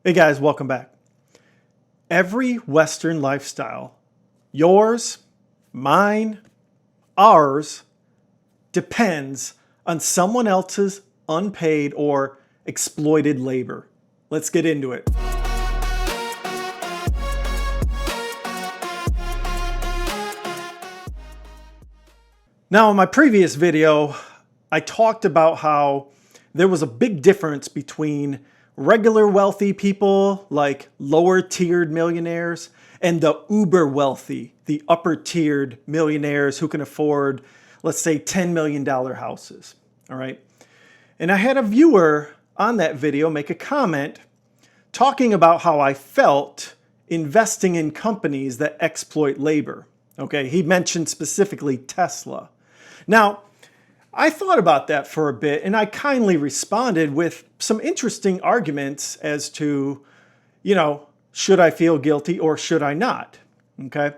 Hey guys, welcome back. Every Western lifestyle, yours, mine, ours, depends on someone else's unpaid or exploited labor. Let's get into it. Now, in my previous video, I talked about how there was a big difference between regular wealthy people, like lower tiered millionaires, and the uber wealthy, the upper tiered millionaires who can afford, let's say, $10 million houses. All right. And I had a viewer on that video make a comment talking about how I felt investing in companies that exploit labor. Okay. He mentioned specifically Tesla. Now, I thought about that for a bit and I kindly responded with some interesting arguments as to, should I feel guilty or should I not? Okay.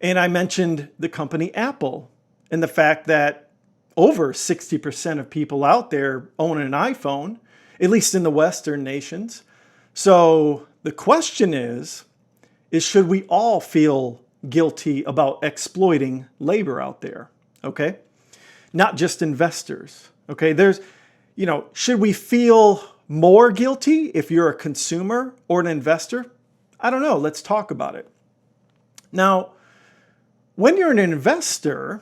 And I mentioned the company Apple and the fact that over 60% of people out there own an iPhone, at least in the Western nations. So the question is should we all feel guilty about exploiting labor out there? Okay. Not just investors. Okay, should we feel more guilty if you're a consumer or an investor? I don't know. Let's talk about it. Now, when you're an investor,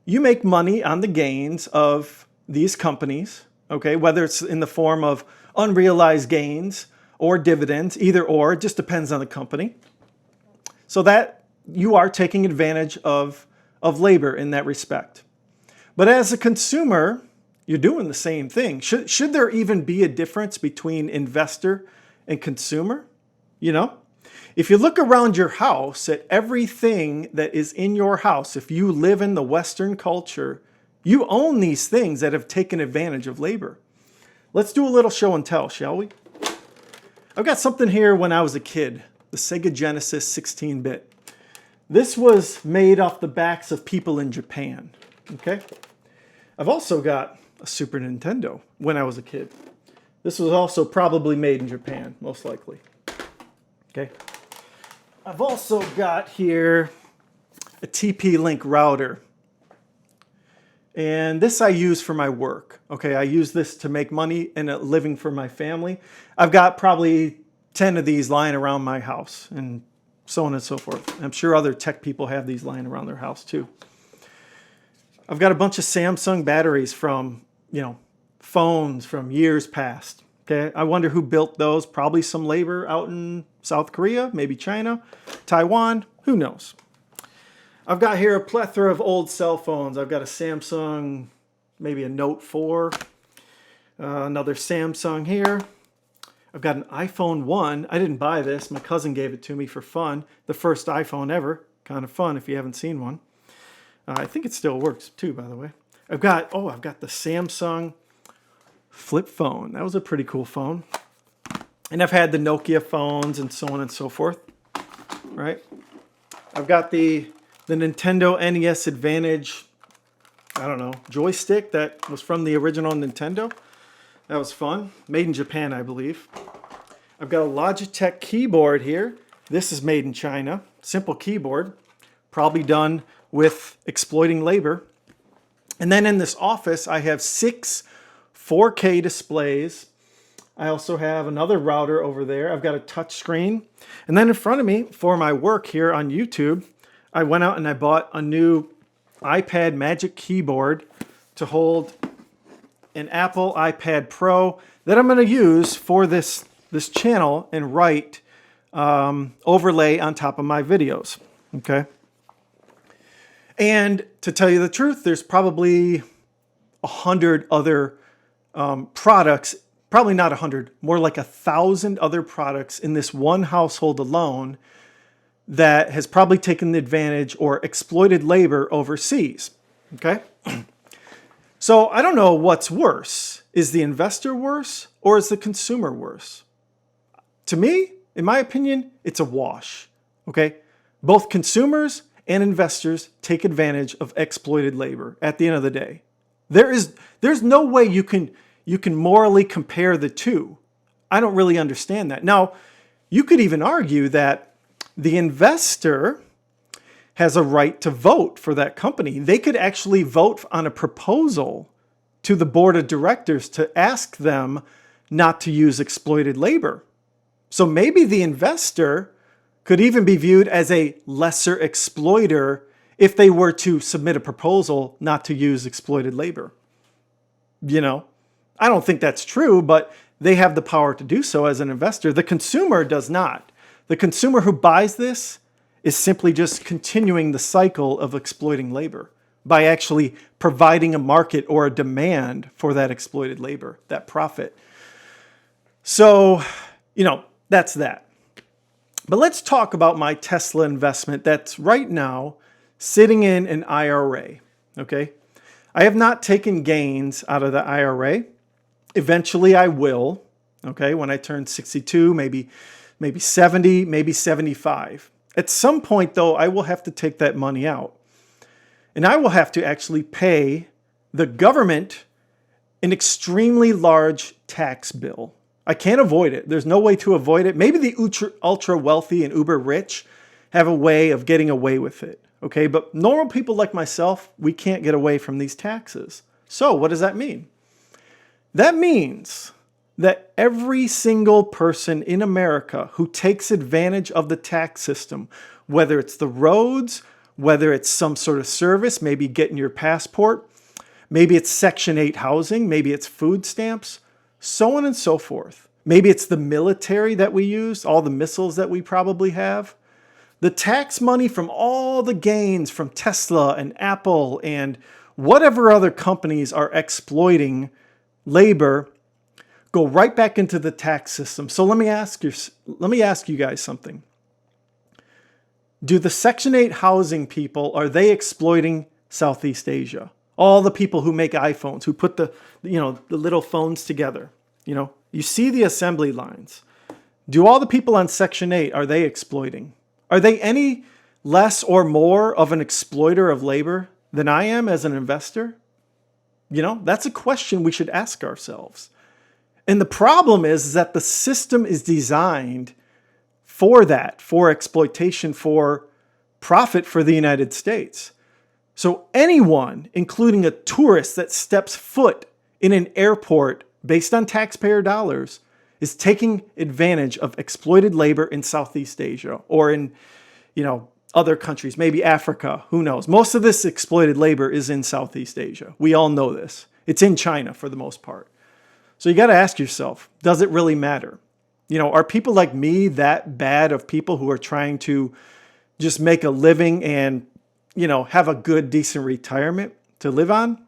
you make money on the gains of these companies, okay, whether it's in the form of unrealized gains or dividends, either or, it just depends on the company. So that you are taking advantage of labor in that respect. But as a consumer, you're doing the same thing. Should there even be a difference between investor and consumer? If you look around your house at everything that is in your house, if you live in the Western culture, you own these things that have taken advantage of labor. Let's do a little show and tell, shall we? I've got something here when I was a kid, the Sega Genesis 16-bit. This was made off the backs of people in Japan. Okay. I've also got a Super Nintendo when I was a kid. This was also probably made in Japan, most likely. Okay. I've also got here a TP-Link router. And this I use for my work. Okay. I use this to make money and a living for my family. I've got probably 10 of these lying around my house and so on and so forth. I'm sure other tech people have these lying around their house too. I've got a bunch of Samsung batteries from, phones from years past. Okay, I wonder who built those. Probably some labor out in South Korea, maybe China, Taiwan, who knows. I've got here a plethora of old cell phones. I've got a Samsung, maybe a Note 4, another Samsung here. I've got an iPhone 1. I didn't buy this. My cousin gave it to me for fun. The first iPhone ever. Kind of fun if you haven't seen one. I think it still works too, by the way. I've got the Samsung flip phone. That was a pretty cool phone. And I've had the Nokia phones and so on and so forth. Right? I've got the Nintendo NES Advantage, joystick that was from the original Nintendo. That was fun. Made in Japan, I believe. I've got a Logitech keyboard here. This is made in China. Simple keyboard. Probably done with exploiting labor. And then in this office, I have 6 4K displays. I also have another router over there. I've got a touch screen. And then in front of me, for my work here on YouTube, I went out and I bought a new iPad Magic Keyboard to hold an Apple iPad Pro that I'm going to use for this channel and write overlay on top of my videos. Okay. And to tell you the truth, there's probably 100 other products, probably not 100, more like 1,000 other products in this one household alone that has probably taken advantage or exploited labor overseas. Okay? So I don't know what's worse. Is the investor worse or is the consumer worse? To me, in my opinion, it's a wash. Okay? Both consumers and investors take advantage of exploited labor at the end of the day. There's no way you can morally compare the two. I don't really understand that. Now, you could even argue that the investor has a right to vote for that company. They could actually vote on a proposal to the board of directors to ask them not to use exploited labor. So maybe the investor could even be viewed as a lesser exploiter if they were to submit a proposal not to use exploited labor. I don't think that's true, but they have the power to do so as an investor. The consumer does not. The consumer who buys this is simply just continuing the cycle of exploiting labor by actually providing a market or a demand for that exploited labor, that profit. So, that's that. But let's talk about my Tesla investment that's right now sitting in an IRA, okay? I have not taken gains out of the IRA. Eventually I will, okay, when I turn 62, maybe 70, maybe 75. At some point, though, I will have to take that money out. And I will have to actually pay the government an extremely large tax bill. I can't avoid it. There's no way to avoid it. Maybe the ultra wealthy and uber rich have a way of getting away with it, okay? But normal people like myself, we can't get away from these taxes. So what does that mean? That means that every single person in America who takes advantage of the tax system, whether it's the roads, whether it's some sort of service, maybe getting your passport, maybe it's Section 8 housing, maybe it's food stamps, so on and so forth. Maybe it's the military that we use, all the missiles that we probably have. The tax money from all the gains from Tesla and Apple and whatever other companies are exploiting labor go right back into the tax system. So let me ask you guys something. Do the Section 8 housing people, are they exploiting Southeast Asia? All the people who make iPhones, who put the little phones together. You see the assembly lines. Do all the people on Section 8, are they exploiting? Are they any less or more of an exploiter of labor than I am as an investor? That's a question we should ask ourselves. And the problem is that the system is designed for that, for exploitation, for profit for the United States. So anyone, including a tourist that steps foot in an airport based on taxpayer dollars, is taking advantage of exploited labor in Southeast Asia or in, other countries, maybe Africa, who knows? Most of this exploited labor is in Southeast Asia. We all know this. It's in China for the most part. So you got to ask yourself, does it really matter? Are people like me that bad of people who are trying to just make a living and, have a good, decent retirement to live on?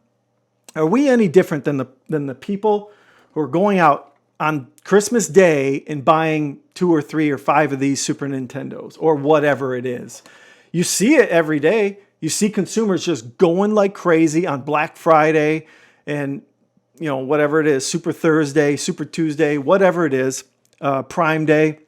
Are we any different than the people who are going out on Christmas Day and buying 2 or 3 or 5 of these Super Nintendos or whatever it is? You see it every day. You see consumers just going like crazy on Black Friday and, whatever it is, Super Thursday, Super Tuesday, whatever it is, Prime Day.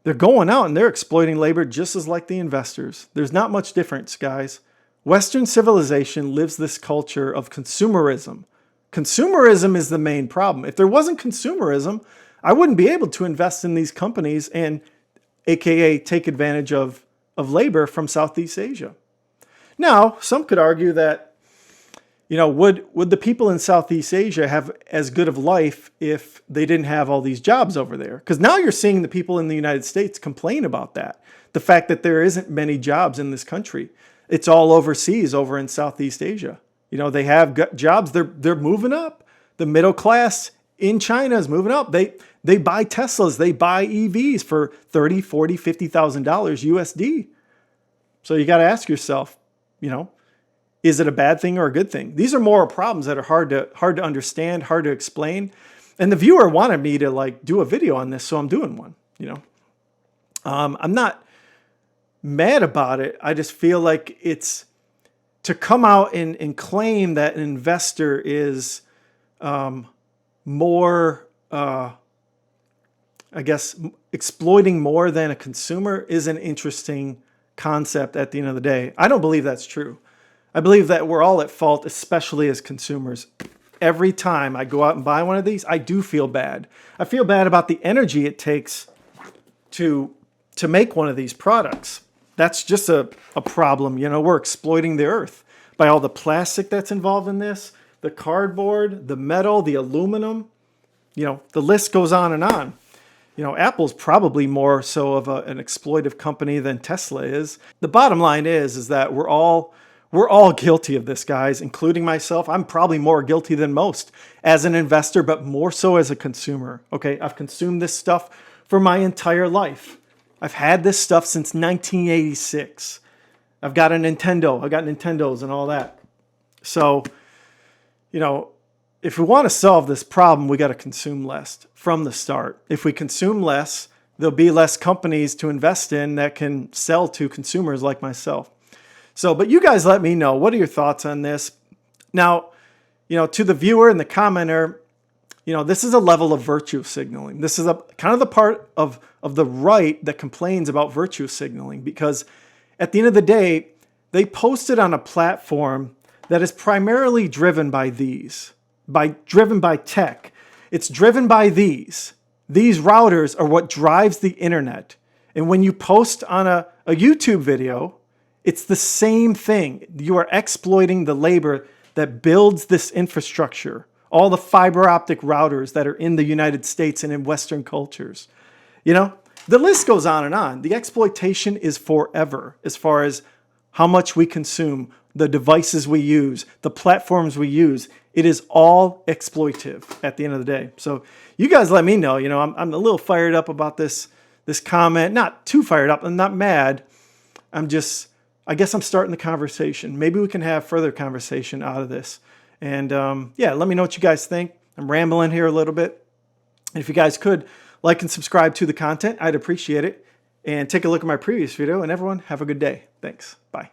They're going out and they're exploiting labor just as like the investors. There's not much difference, guys. Western civilization lives this culture of consumerism. Consumerism is the main problem. If there wasn't consumerism, I wouldn't be able to invest in these companies and AKA take advantage of labor from Southeast Asia. Now, some could argue that, would the people in Southeast Asia have as good of life if they didn't have all these jobs over there? Because now you're seeing the people in the United States complain about that. The fact that there isn't many jobs in this country. It's all overseas, over in Southeast Asia. They have jobs. They're moving up. The middle class in China is moving up. They buy Teslas. They buy EVs for $30,000, $40,000, $50,000 USD. So you got to ask yourself, is it a bad thing or a good thing? These are moral problems that are hard to understand, hard to explain. And the viewer wanted me to do a video on this, so I'm doing one. I'm not mad about it. I just feel like it's to come out and claim that an investor is more, exploiting more than a consumer is an interesting concept at the end of the day. I don't believe that's true. I believe that we're all at fault, especially as consumers. every time I go out and buy one of these, I do feel bad. I feel bad about the energy it takes to make one of these products. That's just a problem. You know, we're exploiting the earth by all the plastic that's involved in this, the cardboard, the metal, the aluminum. You know, the list goes on and on. You know, Apple's probably more so of an exploitive company than Tesla is. The bottom line is that we're all guilty of this, guys, including myself. I'm probably more guilty than most as an investor, but more so as a consumer. Okay, I've consumed this stuff for my entire life. I've had this stuff since 1986. I've got a Nintendo. I got Nintendos and all that. So, you know, if we want to solve this problem, we got to consume less from the start. If we consume less, there'll be less companies to invest in that can sell to consumers like myself. So, but you guys let me know. What are your thoughts on this? Now, you know, to the viewer and the commenter, you know, this is a level of virtue signaling. This is a kind of the part of the right that complains about virtue signaling, because at the end of the day, they post it on a platform that is primarily driven by driven by tech. It's driven by these. These routers are what drives the internet. And when you post on a YouTube video, it's the same thing. You are exploiting the labor that builds this infrastructure, all the fiber optic routers that are in the United States and in Western cultures. You know, the list goes on and on. The exploitation is forever as far as how much we consume, the devices we use, the platforms we use. It is all exploitive at the end of the day. So you guys let me know. You know, I'm a little fired up about this comment. Not too fired up. I'm not mad. I guess I'm starting the conversation. Maybe we can have further conversation out of this. And yeah, let me know what you guys think. I'm rambling here a little bit. If you guys could like and subscribe to the content, I'd appreciate it. And take a look at my previous video. And everyone, have a good day. Thanks. Bye.